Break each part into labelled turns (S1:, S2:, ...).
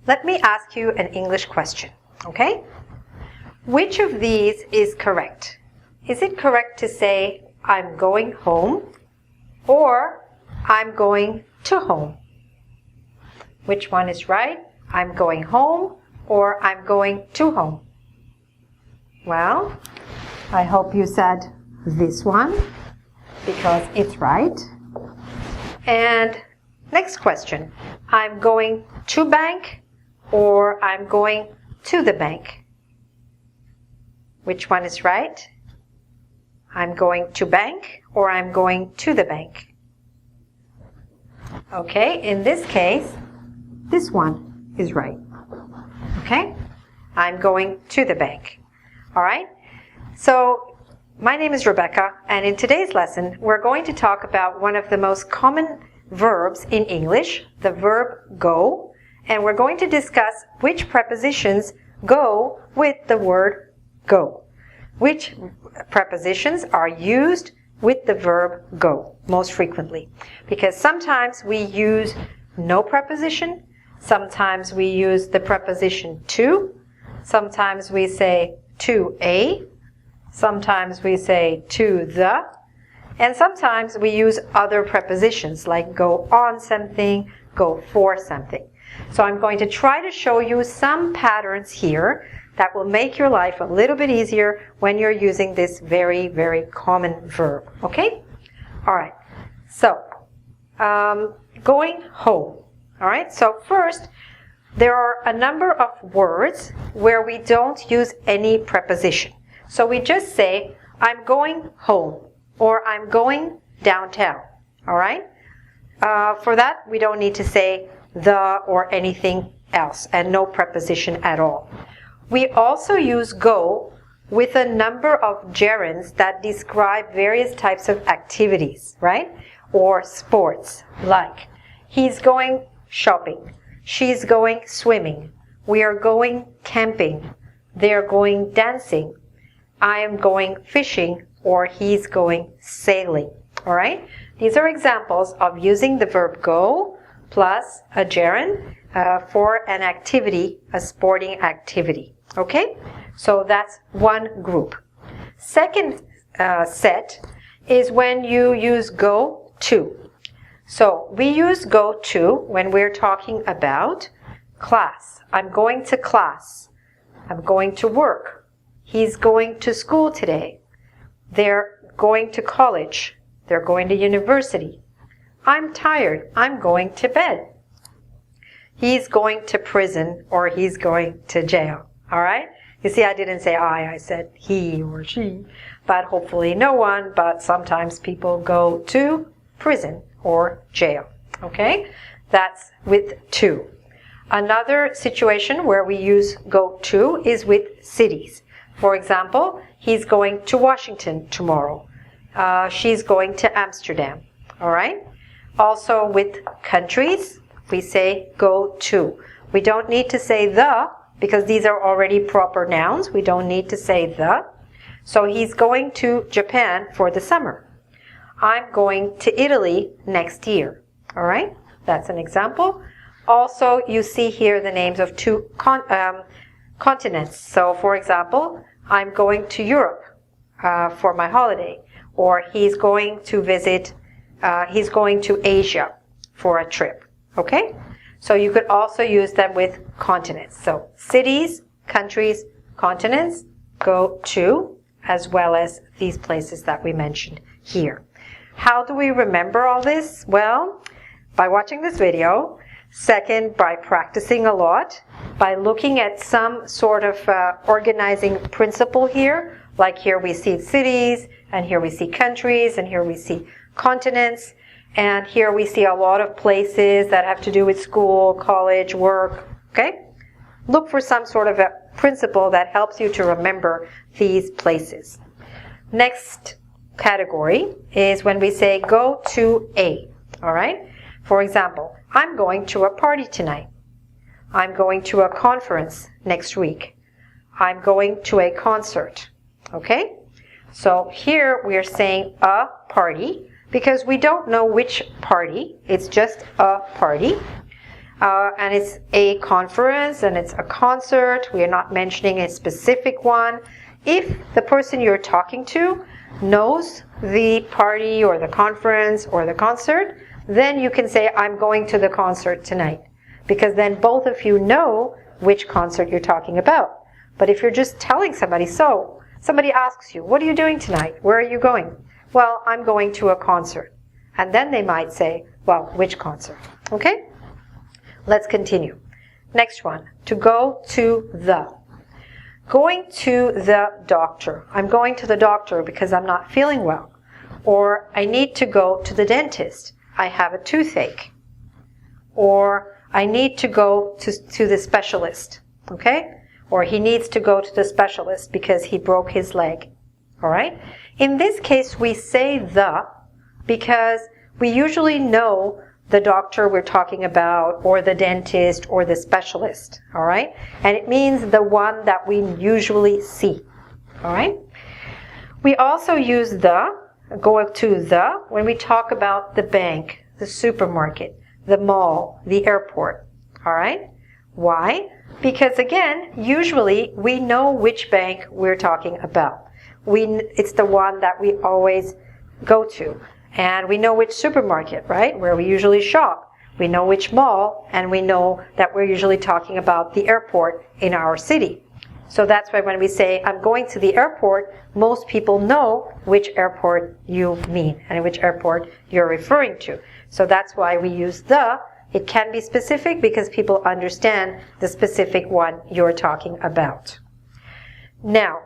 S1: let me ask you an English question, okay? Which of these is correct? Is it correct to say, I'm going home, or I'm going to home? Which one is right? I'm going home, or I'm going to home? Well, I hope you said this one, because it's right. And next question, I'm going to bank, or I'm going to the bank? Which one is right? I'm going to bank, or I'm going to the bank? Okay, in this case, this one is right. Okay, I'm going to the bank. All right, so my name is Rebecca, and in today's lesson, we're going to talk about one of the most common verbs in English, the verb go, and we're going to discuss which prepositions go with the word go. Which prepositions are used with the verb go most frequently? Because sometimes we use no preposition, sometimes we use the preposition to, sometimes we say to a, sometimes we say to the, and sometimes we use other prepositions like go on something, go for something. So I'm going to try to show you some patterns here that will make your life a little bit easier when you're using this very, very common verb. Okay? All right. So, going home. All right? So first, there are a number of words where we don't use any preposition. So we just say, I'm going home, or I'm going downtown. All right? For that, we don't need to say the or anything else, and no preposition at all. We also use go with a number of gerunds that describe various types of activities, right? Or sports, like he's going shopping, she's going swimming, we are going camping, they're going dancing, I am going fishing, or he's going sailing. All right? These are examples of using the verb go plus a gerund for an activity, a sporting activity. Okay? So that's one group. Second set is when you use go to. So we use go to when we're talking about class. I'm going to class. I'm going to work. He's going to school today. They're going to college. They're going to university. I'm tired. I'm going to bed. He's going to prison, or he's going to jail. All right? You see, I didn't say I said he or she. But hopefully no one, but sometimes people go to prison or jail. Okay? That's with to. Another situation where we use go to is with cities. For example, he's going to Washington tomorrow. She's going to Amsterdam. All right? Also with countries, we say go to. We don't need to say the, because these are already proper nouns. We don't need to say the. So he's going to Japan for the summer. I'm going to Italy next year. All right? That's an example. Also, you see here the names of two continents. So, for example, I'm going to Europe for my holiday. Or he's going to visit, he's going to Asia for a trip. Okay? So you could also use them with continents. So cities, countries, continents, go to, as well as these places that we mentioned here. How do we remember all this? Well, by watching this video. Second, by practicing a lot. By looking at some sort of organizing principle here. Like here we see cities, and here we see countries, and here we see continents. And here we see a lot of places that have to do with school, college, work. Okay? Look for some sort of a principle that helps you to remember these places. Next category is when we say go to a. All right? For example, I'm going to a party tonight. I'm going to a conference next week. I'm going to a concert. Okay? So here we are saying a party because we don't know which party. It's just a party. and it's a conference and it's a concert. We are not mentioning a specific one. If the person you're talking to knows the party or the conference or the concert, then you can say, I'm going to the concert tonight, because then both of you know which concert you're talking about. But if you're just telling somebody, so somebody asks you, what are you doing tonight? Where are you going? Well, I'm going to a concert. And then they might say, well, which concert? Okay? Let's continue. Next one, to go to the. Going to the doctor. I'm going to the doctor because I'm not feeling well. Or I need to go to the dentist. I have a toothache. Or I need to go to the specialist. Okay? Or he needs to go to the specialist because he broke his leg. All right? In this case, we say the because we usually know the doctor we're talking about, or the dentist, or the specialist. All right? And it means the one that we usually see. All right? We also use the, go to the, when we talk about the bank, the supermarket, the mall, the airport. All right? Why? Because again, usually we know which bank we're talking about. It's the one that we always go to. And we know which supermarket, right? Where we usually shop. We know which mall, and we know that we're usually talking about the airport in our city. So that's why when we say, I'm going to the airport, most people know which airport you mean and which airport you're referring to. So that's why we use the. It can be specific because people understand the specific one you're talking about. Now,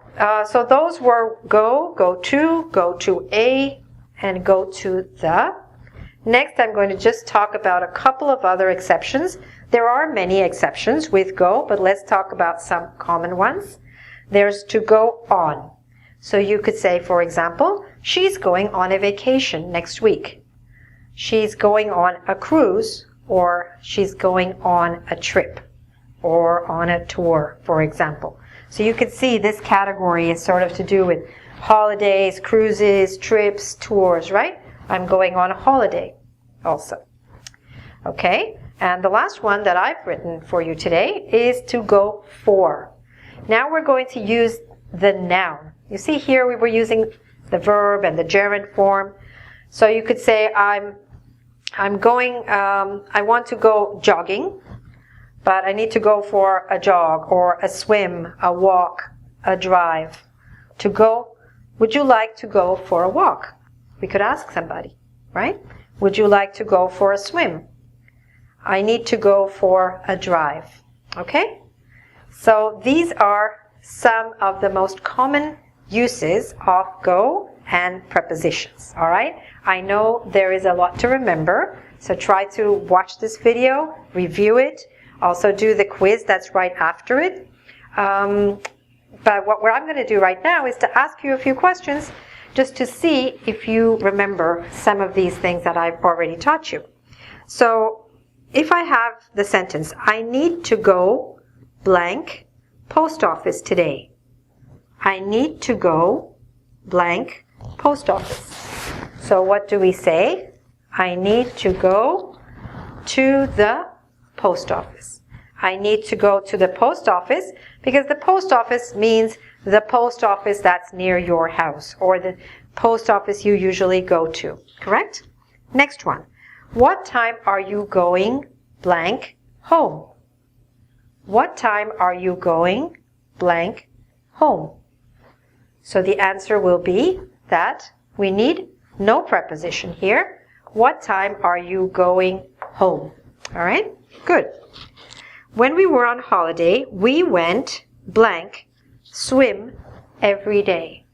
S1: so those were go to a, and go to the. Next, I'm going to just talk about a couple of other exceptions. There are many exceptions with go, but let's talk about some common ones. There's to go on. So you could say, for example, she's going on a vacation next week. She's going on a cruise, or she's going on a trip, or on a tour, for example. So you can see this category is sort of to do with holidays, cruises, trips, tours, right? I'm going on a holiday also. Okay, and the last one that I've written for you today is to go for. Now we're going to use the noun. You see here we were using the verb and the gerund form. So you could say, I want to go jogging, but I need to go for a jog or a swim, a walk, a drive. To go, would you like to go for a walk? We could ask somebody, right? Would you like to go for a swim? I need to go for a drive. Okay? So these are some of the most common uses of go and prepositions. All right? I know there is a lot to remember, so try to watch this video, review it, also do the quiz that's right after it. But what I'm going to do right now is to ask you a few questions just to see if you remember some of these things that I've already taught you. So if I have the sentence, I need to go blank post office today. I need to go blank post office. So what do we say? I need to go to the post office. I need to go to the post office because the post office means the post office that's near your house or the post office you usually go to. Correct? Next one. What time are you going blank home? What time are you going blank home? So the answer will be that we need no preposition here. What time are you going home? All right? Good. When we were on holiday, we went blank swim every day.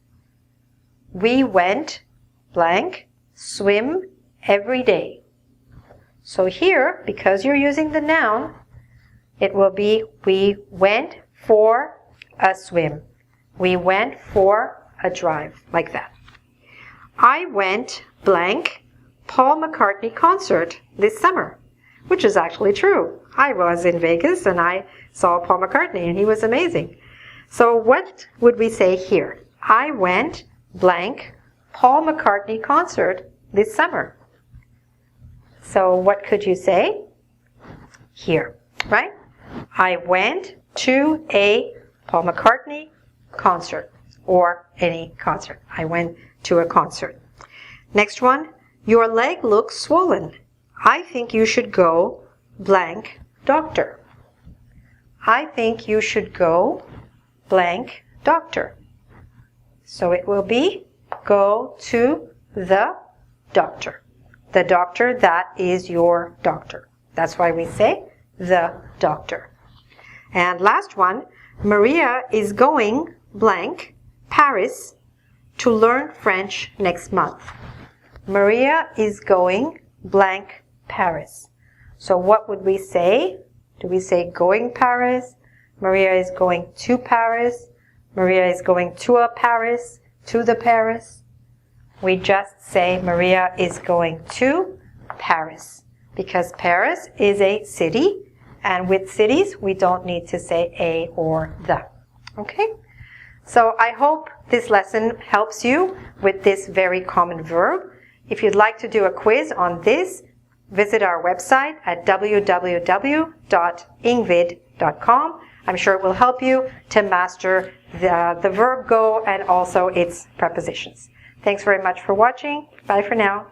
S1: We went blank swim every day. So here, because you're using the noun, it will be we went for a swim. We went for a drive, like that. I went blank Paul McCartney concert this summer, which is actually true. I was in Vegas and I saw Paul McCartney and he was amazing. So what would we say here? I went blank Paul McCartney concert this summer. So what could you say? here, right? I went to a Paul McCartney concert, or any concert. I went to a concert. Next one, your leg looks swollen. I think you should go blank doctor. I think you should go blank doctor. So it will be go to the doctor. The doctor that is your doctor. That's why we say the doctor. And last one, Maria is going blank Paris to learn French next month. Maria is going blank Paris. So what would we say? Do we say going Paris? Maria is going to Paris. Maria is going to a Paris, to the Paris. We just say Maria is going to Paris because Paris is a city, and with cities we don't need to say a or the. Okay? So I hope this lesson helps you with this very common verb. If you'd like to do a quiz on this, visit our website at www.ingvid.com. I'm sure it will help you to master the verb go and also its prepositions. Thanks very much for watching. Bye for now.